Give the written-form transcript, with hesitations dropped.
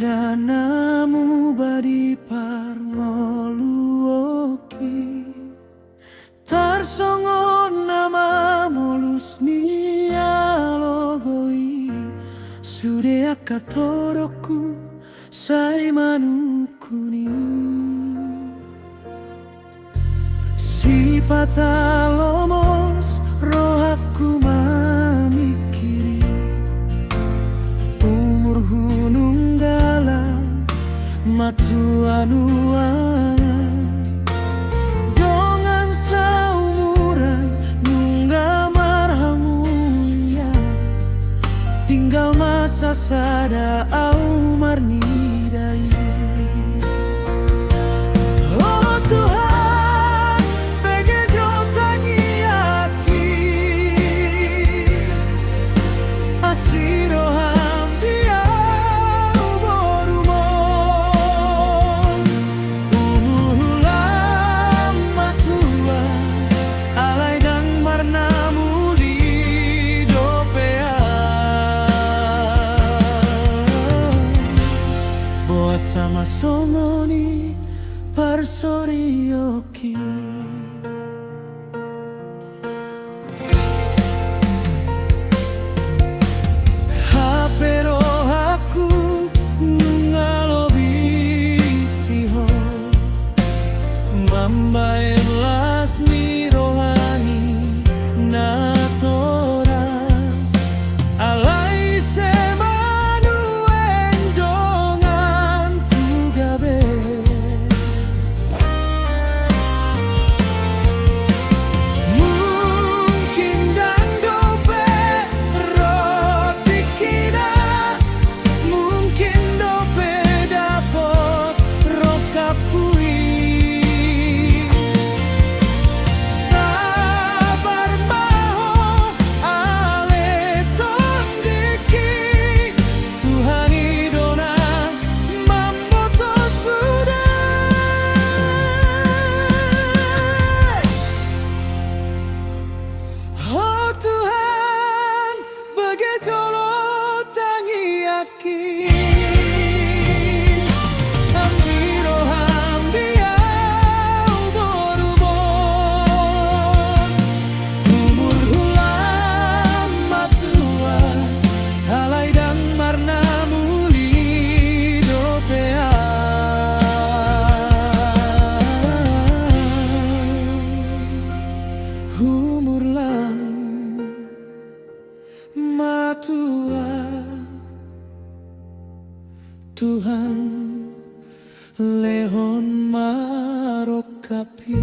Padanamu badi parngoluoki tarsongon nama molus nialogoi sude akatoroku sai manukuni si patalomos rohaku mamikiri umur hunung dalam matu anuana dongan saumuran nungga marhamulia tinggal masa sada au marnidai. Oh Tuhan, begejo tangi aki asiro hambia uborumon umuhulam matua alai dang marnamuli dopea boa sama somoni parsorioki. Hapero aku ngalobi siho mambaen las ni rohani na toras alai semanu endongan kugabe mungkin dan dope roti kita mungkin dope dapot rokapui sabar maho ale tondiki Tuhan idona mamboto sudah. Oh Tuhan, begejolo tangi aki asiro hambia uborumon umur hulam matua alai dang marnamuli dopea umur lang matua Tuhan lehon marokapi.